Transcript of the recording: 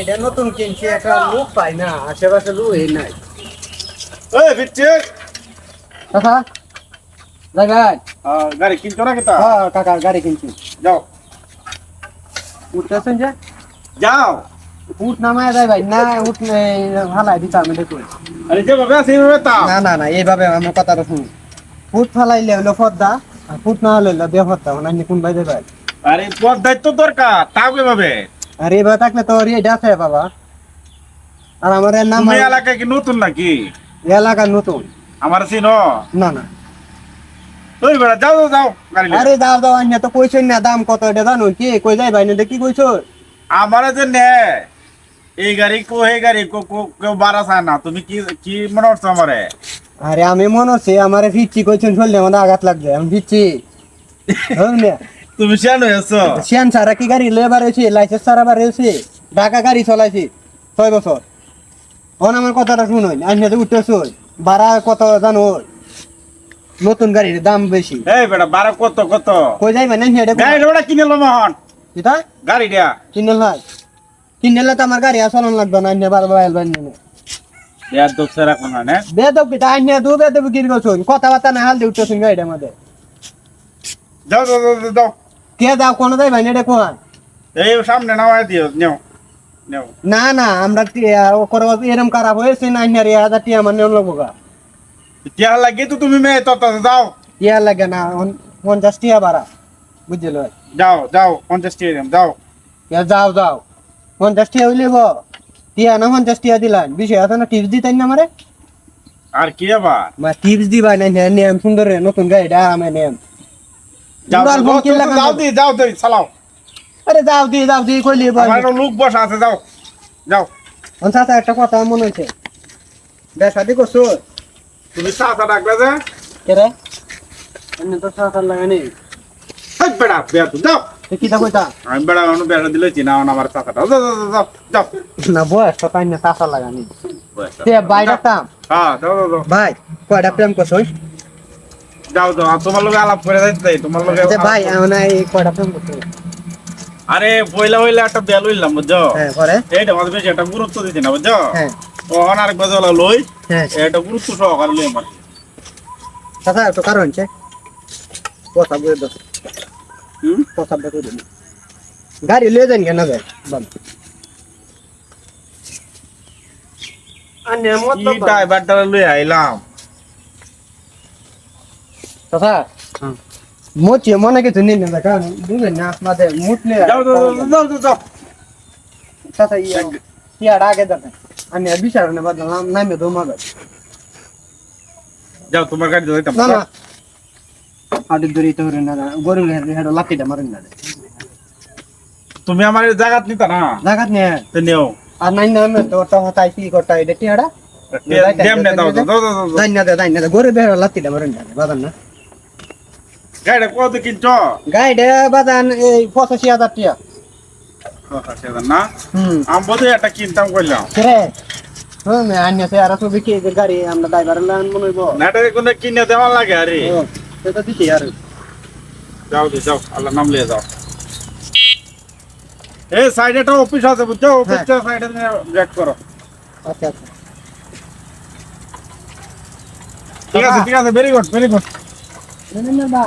এটা নতুন কিনছি, একটা লোক পাই না, আশেপাশে লোকই নাই। এই বিচ্ছে কাকা জায়গায় গাড়ি কিনছো না কেতা? হ্যাঁ কাকা গাড়ি কিনছি। যাও উঠতেছেন যে যাও। উঠ নামায় যায় ভাই না, উঠ ফালাই দিতাম দেখুন। আরে যেভাবে আছে এইভাবে তা না না না, এইভাবে আমার কথাটা শুনুন। ফুট ফালাইলে হলো পদ্মা, আর ফুট না হলে হলো বেপদ্মা। মানে কোন বাইরে ভাই? আরে পথ দায়িত্ব দরকার তাও কিভাবে? আর এইভাবে থাকলে তো এটা আছে বাবা। আর আমার নাম তুমি এলাকায় কি নতুন নাকি? এলাকার নতুন। আমার চিনো? না না তুই বেড়া যাও যাও যাও গাড়ি নিয়ে। আরে দাও দাও, আইনা তো কইছেন না দাম কত এটা জানো কি? কই যাই ভাই না কি কইছো? আমার যে নে এই গাড়ি কো এই গাড়ি কো কেউ বাড়া চায় না। তুমি কি কি মনে করছো আমারে? আরে আমি মনে হচ্ছে আমার ফিরছি কইছেন, শুনলে আমার আঘাত লাগবে। আমি ফিরছি তুমি শিয়ান হয়েছো? শিয়ান সারা কি গাড়ি লেবার হয়েছে, লাইসেন্স সারা বার হয়েছে, ঢাকা গাড়ি চলাইছি 6 বছর। এখন আমার কথাটা শুনুন, আইনা তো উঠতেছ ভাড়া কত জানো? নতুন গাড়ির দাম বেশি। এই বেটা বাড়া কত কত? কই যাই মানে গাড়ি ওটা কিনে লো মহন এটা গাড়ি দিয়া কিনেল ভাই, কিনেলে তো আমার গাড়ি চলন লাগবে না। আইনা বারবার আইলবেন না ইয়ার দোষে রাখো না নে। বেদব কি আইনা দু বেদব কি করছুন? কথাবার্তা না হাল দিয়ে উঠতেছুন গাড়িটার মধ্যে। যাও যাও যাও যাও। কে দাও কোন যাই ভাই এটা কোন? এই সামনে নামায় দিও নেও নেও। না না আমরা এরম খারাপ হয়েছে না, আইনার 1000 টিয়া মানে লাগবো গা। টিয়া লাগে তো তুমি মেয়ে তো যাও টিয়া লাগে না, 50 টিয়া ভাড়া বুঝছিল। যাও যাও 50 টিয়া দিলাম যাও। যাও যাও 50 টিয়া হইলে টিয়া না 50 টিয়া দিলাম, বিষয় আছে না? টিপস দিতেন না আমারে? আর কি আবার মা টিপস দিবা না, নিয়ম সুন্দর নতুন গাড়িটা আমি নিয়ম। যাও উড়াল ফোন কিনলে যাও কেন? যাও দি চালাও। আরে যাও দি কইলি আমার একটা লোক বসা আছে যাও যাও। চাচা একটা কথা মনে হচ্ছে, বেসাদি করছো তুমি চাচা ডাকবে যে কে রে? এমনি তো চাচা লাগে নেই। হাই বেড়া বেয়া তুই যাও। কি তা কইতা? আমি বেড়া অন্য বেড়া দিলেছি না আমার চাচাটা যাও যাও যাও যাও না বয়স তো তাই না, চাচা লাগা নেই। যাও। তে ভাই ডাকতাম হ্যাঁ যাও যাও যাও ভাই, কয়টা প্রেম করছো? যাও যাও। আর তোমার লোকে আলাপ করে যাইতে তোমার লোকে ভাই আমি এই কয়টা প্রেম করছো? আরে পয়লা হইলে একটা বেল হইলাম বুঝছো? হ্যাঁ পরে এইটা আমাদের বেশি একটা গুরুত্ব দিচ্ছি না বুঝছো? হ্যাঁ ওখানে আরেক বাজে লই হ্যাঁ এটা গুরুত্ব সহকারে লই আমার। চাচা একটু কারণ হচ্ছে কথা বলে দাও, হুম কথা বলে দাও। গাড়ি লিয়ে যান কেন ভাই? কি ড্রাইভারটা লই আইলাম। চাচা মোচে মনে কিছু নেই না কারণ বুঝলেন না আপনাদের মুটলে যাও যাও যাও যাও যাও। চাচা ইয়ার আগে দেখেন আমি বিচার না বদলাম নামে দমা ভাই। যাও তোমার গাড়ি যাইতাম না না আদি দূরে তো রে না গরু হেড লাঠিটা মারেন না তুমি আমার জায়গা নিতা না লাগাত নে তো নিও। আর নাই না তো তো হতাই কি করতে এটা টিয়াড়া যেমনে দাও দাও দাও দাও। দাই না গরু বের লাঠিটা মারেন না বাদান না গাড়িটা কত কিনছ? গাইডে বাদান এই 85,000 টিয়া। না হুম আমি বোধহয় একটা কিনতাম করলাম রে হুম আন্য সে আর সব কি গাড়ি আমরা ড্রাইভার লান মনে হইব না এটা কোনো কিনে দেওয়া লাগে আরে। সেটা দিছি আর যাও দি যাও আল্লাহ নাম লিয়ে যাও। এই সাইডে একটা অফিস আছে বুঝছো? অফিসটা সাইডে ব্রেক করো। আচ্ছা আচ্ছা ঠিক আছে ভেরি গুড ভেরি গুড। না না না